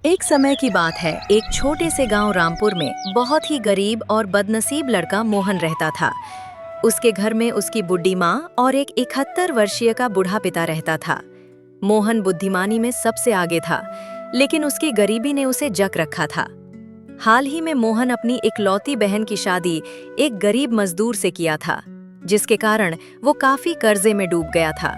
एक समय की बात है, एक छोटे से गांव रामपुर में बहुत ही गरीब और बदनसीब लड़का मोहन रहता था। उसके घर में उसकी बुढ़ी माँ और एक 71 वर्षीय का बूढ़ा पिता रहता था। मोहन बुद्धिमानी में सबसे आगे था, लेकिन उसकी गरीबी ने उसे जक रखा था। हाल ही में मोहन अपनी इकलौती बहन की शादी एक गरीब मजदूर से किया था, जिसके कारण वो काफी कर्जे में डूब गया था।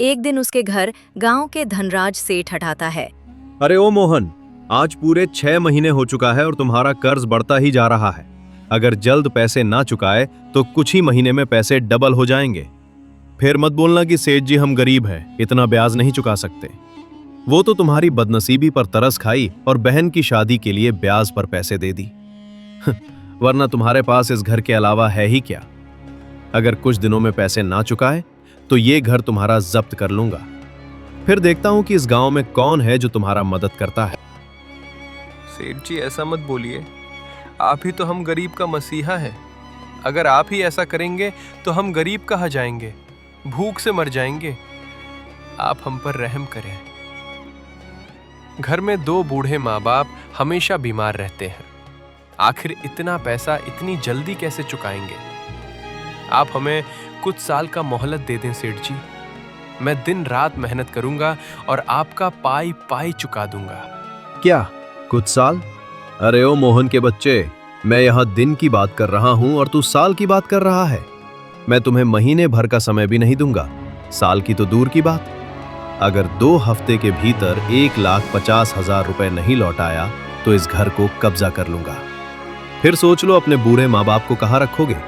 एक दिन उसके घर गांव के धनराज सेठ हटाता है। अरे ओ मोहन, आज पूरे 6 महीने हो चुका है और तुम्हारा कर्ज बढ़ता ही जा रहा है। अगर जल्द पैसे ना चुकाए तो कुछ ही महीने में पैसे डबल हो जाएंगे। फिर मत बोलना कि सेठ जी हम गरीब हैं, इतना ब्याज नहीं चुका सकते। वो तो तुम्हारी बदनसीबी पर तरस खाई और बहन की शादी के लिए ब्याज पर पैसे दे दी। वरना तुम्हारे पास इस घर के अलावा है ही क्या। अगर कुछ दिनों में पैसे ना चुकाए तो ये घर तुम्हारा जब्त कर लूंगा। फिर देखता हूं कि इस गांव में कौन है जो तुम्हारा मदद करता है। सेठ जी ऐसा मत बोलिए, आप ही तो हम गरीब का मसीहा हैं। अगर आप ही ऐसा करेंगे तो हम गरीब कहाँ जाएंगे, भूख से मर जाएंगे। आप हम पर रहम करें। घर में 2 बूढ़े माँ बाप हमेशा बीमार रहते हैं। आखिर इतना पैसा इतनी जल्दी कैसे चुकाएंगे। आप हमें कुछ साल का मोहलत दे दें सेठ जी। मैं दिन रात मेहनत करूंगा और आपका पाई पाई चुका दूंगा। क्या कुछ साल? अरे ओ मोहन के बच्चे, मैं यहाँ दिन की बात कर रहा हूँ और तू साल की बात कर रहा है। मैं तुम्हें महीने भर का समय भी नहीं दूंगा, साल की तो दूर की बात। अगर 2 हफ्ते के भीतर 1,50,000 रुपए नहीं लौटाया तो इस घर को कब्जा कर लूंगा। फिर सोच लो अपने बूढ़े माँ बाप को कहाँ रखोगे।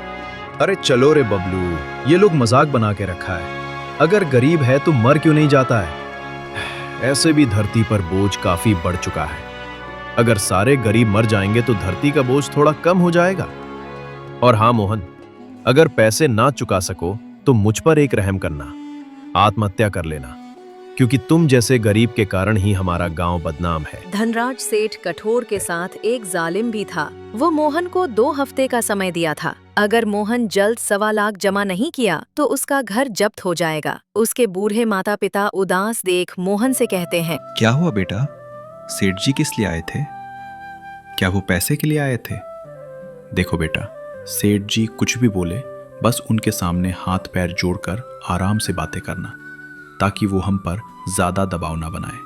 अरे चलो रे बबलू, ये लोग मजाक बना के रखा है। अगर गरीब है तो मर क्यों नहीं जाता है। ऐसे भी धरती पर बोझ काफी बढ़ चुका है। अगर सारे गरीब मर जाएंगे तो धरती का बोझ थोड़ा कम हो जाएगा। और हाँ मोहन, अगर पैसे ना चुका सको तो मुझ पर एक रहम करना, आत्महत्या कर लेना, क्योंकि तुम जैसे गरीब के कारण ही हमारा गांव बदनाम है। धनराज सेठ कठोर के साथ एक जालिम भी था। वो मोहन को 2 हफ्ते का समय दिया था। अगर मोहन जल्द 1.25 लाख जमा नहीं किया तो उसका घर जब्त हो जाएगा। उसके बूढ़े माता पिता उदास देख मोहन से कहते हैं, क्या हुआ बेटा, सेठ जी किस लिए आए थे? क्या वो पैसे के लिए आए थे? देखो बेटा, सेठ जी कुछ भी बोले बस उनके सामने हाथ पैर जोड़कर आराम से बातें करना, ताकि वो हम पर ज्यादा दबाव ना बनाए।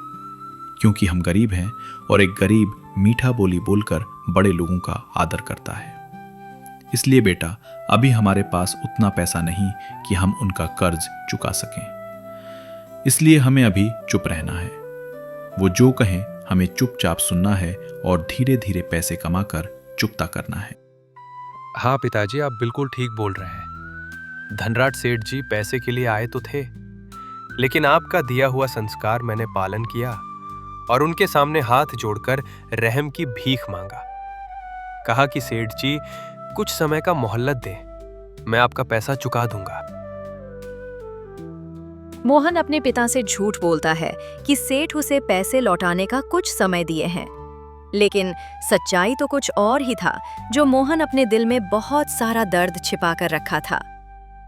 क्योंकि हम गरीब हैं और एक गरीब मीठा बोली बोलकर बड़े लोगों का आदर करता है। इसलिए बेटा, अभी हमारे पास उतना पैसा नहीं कि हम उनका कर्ज चुका सकें। इसलिए हमें अभी चुप रहना है। वो जो कहें हमें चुपचाप सुनना है और धीरे धीरे पैसे कमाकर चुकता करना है। हाँ पिताजी, आप बिल्कुल ठीक बोल रहे हैं। धनराज सेठ जी पैसे के लिए आए तो थे, लेकिन आपका दिया हुआ संस्कार मैंने पालन किया और उनके सामने हाथ जोड़कर रहम की भीख मांगा। कहा कि सेठ जी कुछ समय का मोहलत दें, मैं आपका पैसा चुका दूंगा। मोहन अपने पिता से झूठ बोलता है कि सेठ उसे पैसे लौटाने का कुछ समय दिए हैं, लेकिन सच्चाई तो कुछ और ही था। जो मोहन अपने दिल में बहुत सारा दर्द छिपा कर रखा था।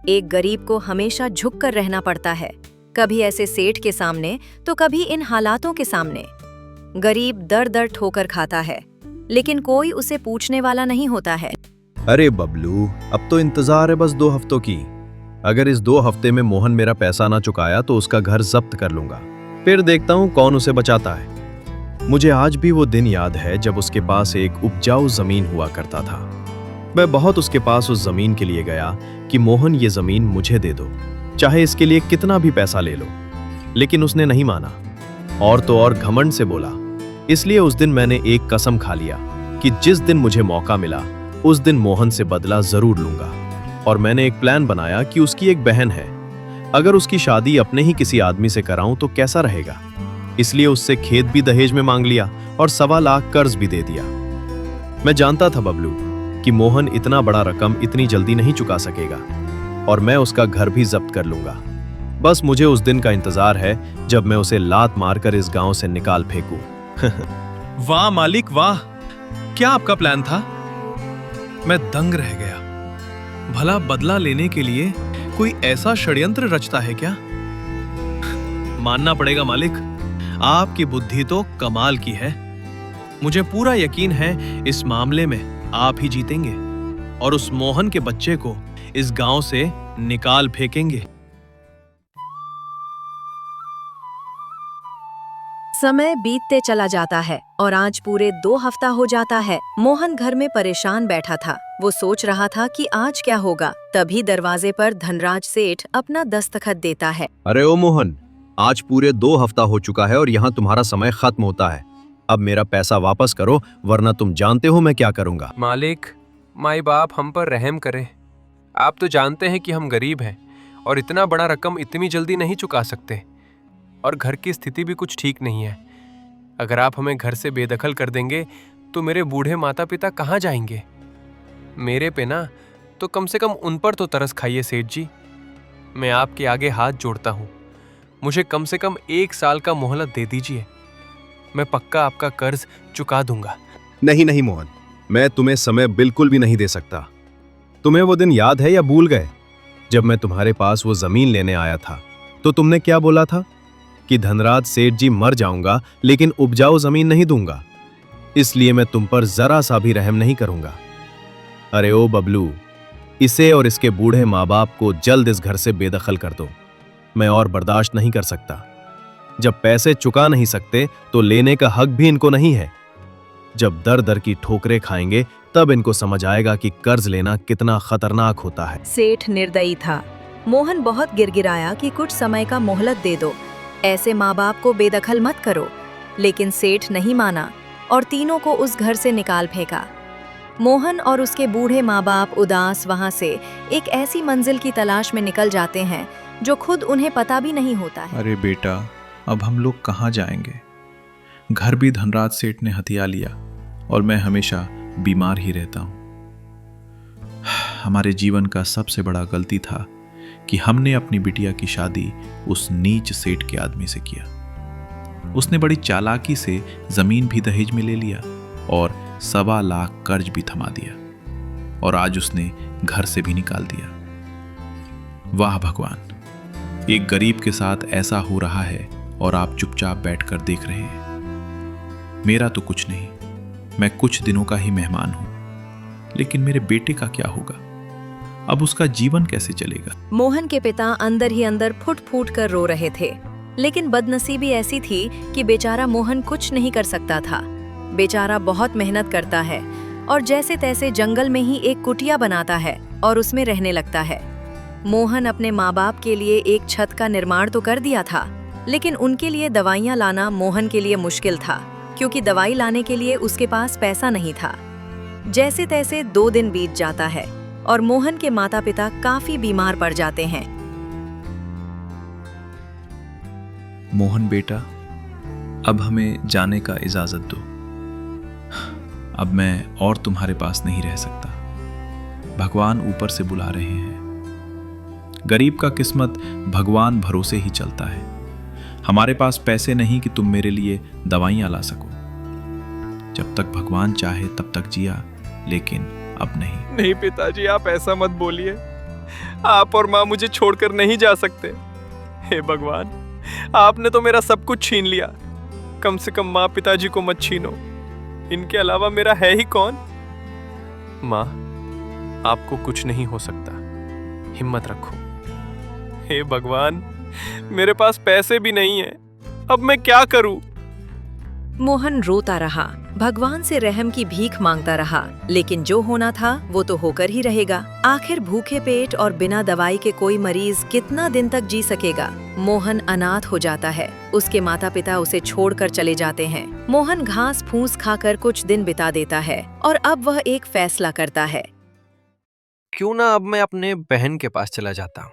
एक गरीब को हमेशा झुक कर रहना पड़ता है, कभी ऐसे सेठ के सामने तो कभी इन हालातों के सामने। गरीब दर दर ठोकर खाता है, लेकिन कोई उसे पूछने वाला नहीं होता है। अरे बबलू, अब तो इंतजार है बस 2 हफ्तों की। अगर इस 2 हफ्ते में मोहन मेरा पैसा ना चुकाया तो उसका घर जब्त कर लूंगा। फिर देखता हूँ कौन उसे बचाता है। मुझे आज भी वो दिन याद है जब उसके पास एक उपजाऊ जमीन हुआ करता था। मैं बहुत उसके पास उस जमीन के लिए गया कि मोहन ये जमीन मुझे दे दो, चाहे इसके लिए कितना भी पैसा ले लो। लेकिन उसने नहीं माना, और तो और घमंड से बोला। इसलिए उस दिन मैंने एक कसम खा लिया कि जिस दिन मुझे मौका मिला उस दिन मोहन से बदला जरूर लूंगा। और मैंने एक प्लान बनाया कि उसकी एक बहन है, अगर उसकी शादी अपने ही किसी आदमी से कराऊं तो कैसा रहेगा। इसलिए उससे खेत भी दहेज में मांग लिया और 1.25 लाख कर्ज भी दे दिया। मैं जानता था बबलू कि मोहन इतना बड़ा रकम इतनी जल्दी नहीं चुका सकेगा, और मैं उसका घर भी जब्त कर लूंगा। बस मुझे उस दिन का इंतजार है जब मैं उसे लात मारकर इस गांव से निकाल फेंकूं। वाह मालिक वाह, क्या आपका प्लान था। मैं दंग रह गया। भला बदला लेने के लिए कोई ऐसा षड्यंत्र रचता है क्या? मानना पड़ेगा मालिक, आपकी बुद्धि तो कमाल की है। मुझे पूरा यकीन है इस मामले में आप ही जीतेंगे और उस मोहन के बच्चे को इस गांव से निकाल फेंकेंगे। समय बीतते चला जाता है और आज पूरे 2 हफ्ता हो जाता है। मोहन घर में परेशान बैठा था। वो सोच रहा था कि आज क्या होगा। तभी दरवाजे पर धनराज सेठ अपना दस्तखत देता है। अरे ओ मोहन, आज पूरे 2 हफ्ता हो चुका है और यहाँ तुम्हारा समय खत्म होता है। अब मेरा पैसा वापस करो, वरना तुम जानते हो मैं क्या करूंगा। मालिक, माई बाप हम पर रहम करें। आप तो जानते हैं कि हम गरीब हैं और इतना बड़ा रकम इतनी जल्दी नहीं चुका सकते, और घर की स्थिति भी कुछ ठीक नहीं है। अगर आप हमें घर से बेदखल कर देंगे तो मेरे बूढ़े माता पिता कहाँ जाएंगे? मेरे पे ना तो कम से कम उन पर तो तरस खाइए सेठ जी। मैं आपके आगे हाथ जोड़ता हूँ, मुझे कम से कम 1 साल का मोहलत दे दीजिए। मैं पक्का आपका कर्ज चुका दूंगा। नहीं नहीं मोहन, मैं तुम्हें समय बिल्कुल भी नहीं दे सकता। तुम्हें वो दिन याद है या भूल गए जब मैं तुम्हारे पास वो जमीन लेने आया था? तो तुमने क्या बोला था कि धनराज सेठ जी मर जाऊंगा लेकिन उपजाऊ जमीन नहीं दूंगा, इसलिए मैं तुम पर जरा सा भी रहम नहीं करूंगा। अरे ओ बबलू, इसे और इसके बूढ़े माँ बाप को जल्द इस घर से बेदखल कर दो। मैं और बर्दाश्त नहीं कर सकता। जब पैसे चुका नहीं सकते तो लेने का हक भी इनको नहीं है। जब दर दर की ठोकरें खाएंगे तब इनको समझ आएगा कि कर्ज लेना कितना खतरनाक होता है। सेठ निर्दयी था। मोहन बहुत गिड़गिड़ाया कि कुछ समय का मोहलत दे दो, ऐसे माँ बाप को बेदखल मत करो। लेकिन सेठ नहीं माना और तीनों को उस घर से निकाल फेंका। मोहन और उसके बूढ़े माँ बाप उदास वहां से एक ऐसी मंजिल की तलाश में निकल जाते हैं जो खुद उन्हें पता भी नहीं होता है। अरे बेटा, अब हम लोग कहाँ जाएंगे? घर भी धनराज सेठ ने हथिया लिया और मैं हमेशा बीमार ही रहता हूँ। हमारे जीवन का सबसे बड़ा गलती था कि हमने अपनी बिटिया की शादी उस नीच सेठ के आदमी से किया। उसने बड़ी चालाकी से जमीन भी दहेज में ले लिया और 1.25 लाख कर्ज भी थमा दिया, और आज उसने घर से भी निकाल दिया। वाह भगवान, एक गरीब के साथ ऐसा हो रहा है और आप चुपचाप बैठकर देख रहे हैं। मेरा तो कुछ नहीं, मैं कुछ दिनों का ही मेहमान हूं, लेकिन मेरे बेटे का क्या होगा? अब उसका जीवन कैसे चलेगा? मोहन के पिता अंदर ही अंदर फुट फूट कर रो रहे थे, लेकिन बदनसीबी ऐसी थी कि बेचारा मोहन कुछ नहीं कर सकता था। बेचारा बहुत मेहनत करता है और जैसे तैसे जंगल में ही एक कुटिया बनाता है और उसमें रहने लगता है। मोहन अपने माँ बाप के लिए एक छत का निर्माण तो कर दिया था, लेकिन उनके लिए दवाइयाँ लाना मोहन के लिए मुश्किल था, क्योंकि दवाई लाने के लिए उसके पास पैसा नहीं था। जैसे तैसे 2 दिन बीत जाता है और मोहन के माता पिता काफी बीमार पड़ जाते हैं। मोहन बेटा, अब हमें जाने का इजाजत दो। अब मैं और तुम्हारे पास नहीं रह सकता। भगवान ऊपर से बुला रहे हैं। गरीब का किस्मत भगवान भरोसे ही चलता है। हमारे पास पैसे नहीं कि तुम मेरे लिए दवाइयां ला सको। जब तक भगवान चाहे तब तक जिया, लेकिन अब नहीं। नहीं पिताजी, आप ऐसा मत बोलिए। आप और माँ मुझे छोड़कर नहीं जा सकते। हे भगवान, आपने तो मेरा सब कुछ छीन लिया, कम से कम माँ पिताजी को मत छीनो। इनके अलावा मेरा है ही कौन? माँ, आपको कुछ नहीं हो सकता, हिम्मत रखो। हे भगवान, मेरे पास पैसे भी नहीं है, अब मैं क्या करूं? मोहन रोता रहा, भगवान से रहम की भीख मांगता रहा, लेकिन जो होना था वो तो होकर ही रहेगा। आखिर भूखे पेट और बिना दवाई के कोई मरीज कितना दिन तक जी सकेगा? मोहन अनाथ हो जाता है। उसके माता पिता उसे छोड़कर चले जाते हैं। मोहन घास फूस खाकर कुछ दिन बिता देता है और अब वह एक फैसला करता है। क्यों ना अब मैं अपने बहन के पास चला जाता हूँ,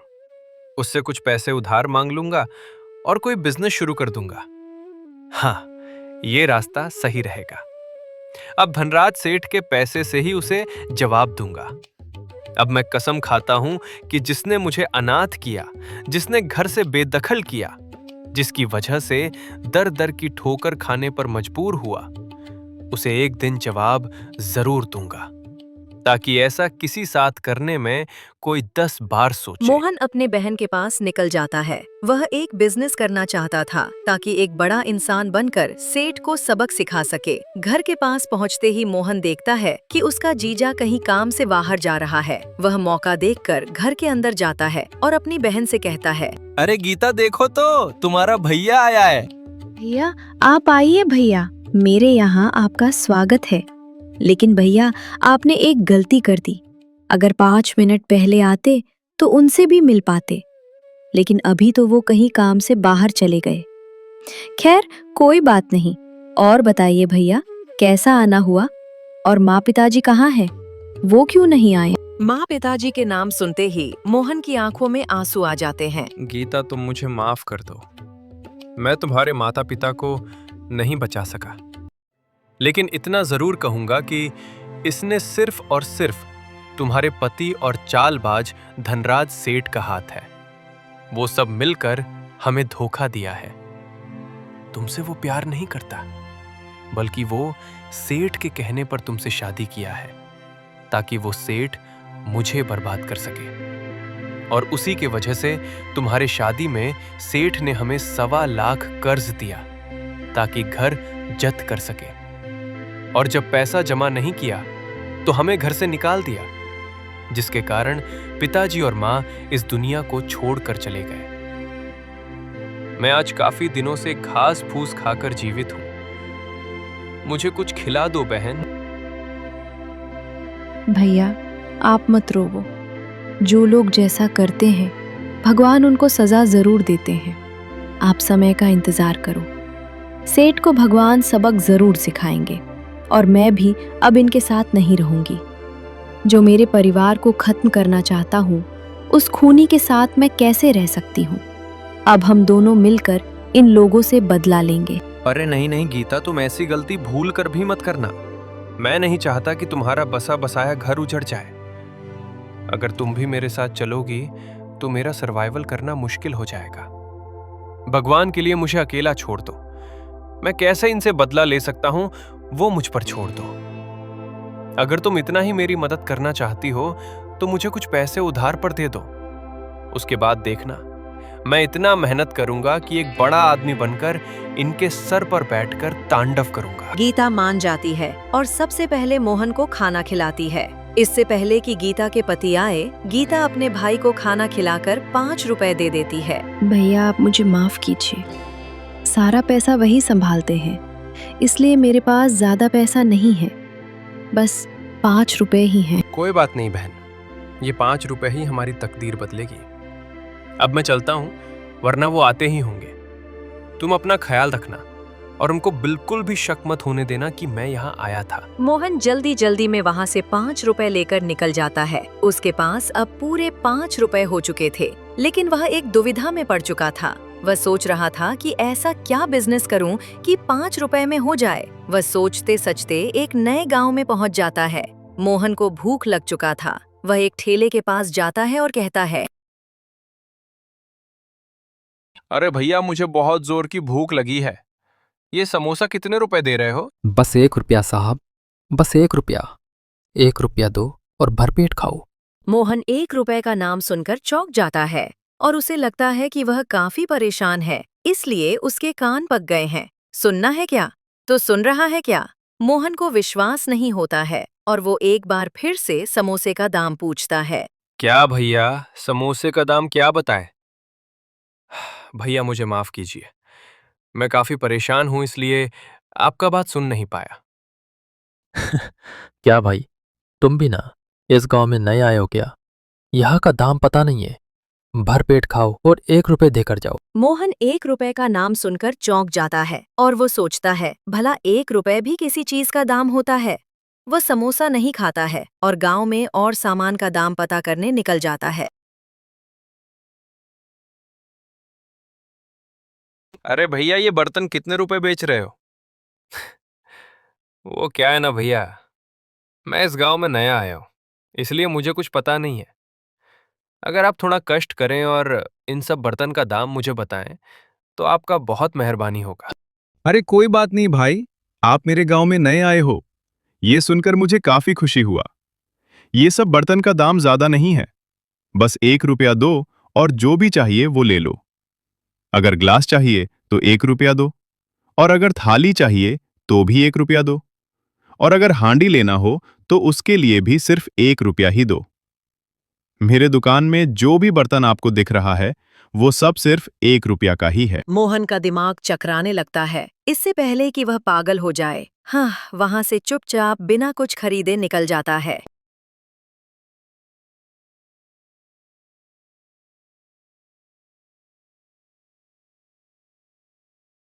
उससे कुछ पैसे उधार मांग लूंगा और कोई बिजनेस शुरू कर दूंगा। हाँ, ये रास्ता सही रहेगा। अब धनराज सेठ के पैसे से ही उसे जवाब दूंगा। अब मैं कसम खाता हूं कि जिसने मुझे अनाथ किया, जिसने घर से बेदखल किया, जिसकी वजह से दर दर की ठोकर खाने पर मजबूर हुआ, उसे एक दिन जवाब जरूर दूंगा। ताकि ऐसा किसी साथ करने में कोई 10 बार सोचे। मोहन अपने बहन के पास निकल जाता है। वह एक बिजनेस करना चाहता था ताकि एक बड़ा इंसान बनकर सेठ को सबक सिखा सके। घर के पास पहुंचते ही मोहन देखता है कि उसका जीजा कहीं काम से बाहर जा रहा है। वह मौका देखकर घर के अंदर जाता है और अपनी बहन से कहता है, अरे गीता देखो तो, तुम्हारा भैया आया है। भैया आप आइए भैया, मेरे यहाँ आपका स्वागत है। लेकिन भैया आपने एक गलती कर दी। अगर 5 मिनट पहले आते तो उनसे भी मिल पाते, लेकिन अभी तो वो कहीं काम से बाहर चले गए। खैर कोई बात नहीं। और बताइए भैया, कैसा आना हुआ? और माँ पिताजी कहाँ हैं? वो क्यों नहीं आए? माँ पिताजी के नाम सुनते ही मोहन की आंखों में आंसू आ जाते हैं। गीता तुम मुझे माफ कर दो। मैं तुम्हारे माता पिता को नहीं बचा सका, लेकिन इतना जरूर कहूंगा कि इसने सिर्फ और सिर्फ तुम्हारे पति और चालबाज धनराज सेठ का हाथ है। वो सब मिलकर हमें धोखा दिया है। तुमसे वो प्यार नहीं करता, बल्कि वो सेठ के कहने पर तुमसे शादी किया है ताकि वो सेठ मुझे बर्बाद कर सके। और उसी के वजह से तुम्हारे शादी में सेठ ने हमें 1.25 लाख कर्ज दिया ताकि घर जब्त कर सके। और जब पैसा जमा नहीं किया तो हमें घर से निकाल दिया, जिसके कारण पिताजी और माँ इस दुनिया को छोड़कर चले गए। मैं आज काफी दिनों से घास फूस खाकर जीवित हूं। मुझे कुछ खिला दो बहन। भैया आप मत रोवो। जो लोग जैसा करते हैं भगवान उनको सजा जरूर देते हैं। आप समय का इंतजार करो। सेठ को भगवान सबक जरूर सिखाएंगे और मैं भी अब इनके साथ नहीं रहूंगी। जो मेरे परिवार को खत्म करना चाहता हूँ, उस खूनी के साथ मैं कैसे रह सकती हूँ? अब हम दोनों मिलकर इन लोगों से बदला लेंगे। अरे नहीं नहीं गीता, तुम ऐसी गलती भूल कर भी मत करना। मैं नहीं चाहता कि तुम्हारा बसा बसाया घर उजड़ जाए। अगर तुम भी मेरे साथ चलोगी तो मेरा सर्वाइवल करना मुश्किल हो जाएगा। भगवान के लिए मुझे अकेला छोड़ दो। मैं कैसे इनसे बदला ले सकता हूं, वो मुझ पर छोड़ दो। अगर तुम इतना ही मेरी मदद करना चाहती हो तो मुझे कुछ पैसे उधार पर दे दो। उसके बाद देखना, मैं इतना मेहनत करूंगा कि एक बड़ा आदमी बनकर इनके सर पर बैठकर तांडव करूंगा। गीता मान जाती है और सबसे पहले मोहन को खाना खिलाती है। इससे पहले कि गीता के पति आए, गीता अपने भाई को खाना खिलाकर 5 रुपए दे देती है। भैया आप मुझे माफ कीजिए। सारा पैसा वही संभालते हैं, इसलिए मेरे पास ज्यादा पैसा नहीं है। बस 5 रुपए ही हैं। कोई बात नहीं बहन, ये 5 रुपए ही हमारी तकदीर बदलेगी। अब मैं चलता हूं, वरना वो आते ही होंगे। तुम अपना ख्याल रखना और उनको बिल्कुल भी शक मत होने देना कि मैं यहाँ आया था। मोहन जल्दी जल्दी में वहाँ से 5 रुपए लेकर निकल जाता है। उसके पास अब पूरे 5 रुपए हो चुके थे, लेकिन वह एक दुविधा में पड़ चुका था। वह सोच रहा था कि ऐसा क्या बिजनेस करूं कि 5 रुपए में हो जाए। वह सोचते सचते एक नए गांव में पहुंच जाता है। मोहन को भूख लग चुका था। वह एक ठेले के पास जाता है और कहता है, अरे भैया, मुझे बहुत जोर की भूख लगी है। ये समोसा कितने रुपए दे रहे हो? बस 1 रुपया साहब, बस 1 रुपया। 1 रुपया दो और भरपेट खाओ। मोहन 1 रुपए का नाम सुनकर चौंक जाता है और उसे लगता है कि वह काफी परेशान है, इसलिए उसके कान पक गए हैं। सुनना है क्या? तो सुन रहा है क्या? मोहन को विश्वास नहीं होता है और वो एक बार फिर से समोसे का दाम पूछता है। क्या भैया, समोसे का दाम क्या बताए? भैया मुझे माफ कीजिए, मैं काफी परेशान हूं, इसलिए आपका बात सुन नहीं पाया। क्या भाई, तुम भी ना इस गांव में नए आए हो क्या? यहाँ का दाम पता नहीं है। भरपेट खाओ और 1 रुपए देकर जाओ। मोहन 1 रुपए का नाम सुनकर चौंक जाता है और वो सोचता है, भला 1 रुपए भी किसी चीज का दाम होता है। वह समोसा नहीं खाता है और गांव में और सामान का दाम पता करने निकल जाता है। अरे भैया, ये बर्तन कितने रुपए बेच रहे हो? वो क्या है ना भैया, मैं इस गांव में नया आया हूं, इसलिए मुझे कुछ पता नहीं है। अगर आप थोड़ा कष्ट करें और इन सब बर्तन का दाम मुझे बताएं तो आपका बहुत मेहरबानी होगा। अरे कोई बात नहीं भाई, आप मेरे गांव में नए आए हो, ये सुनकर मुझे काफी खुशी हुआ। ये सब बर्तन का दाम ज्यादा नहीं है, बस 1 रुपया दो और जो भी चाहिए वो ले लो। अगर ग्लास चाहिए तो 1 रुपया दो, और अगर थाली चाहिए तो भी 1 रुपया दो, और अगर हांडी लेना हो तो उसके लिए भी सिर्फ 1 रुपया ही दो। मेरे दुकान में जो भी बर्तन आपको दिख रहा है वो सब सिर्फ 1 रुपया का ही है। मोहन का दिमाग चकराने लगता है। इससे पहले कि वह पागल हो जाए, हाँ, वहां से चुपचाप बिना कुछ खरीदे निकल जाता है।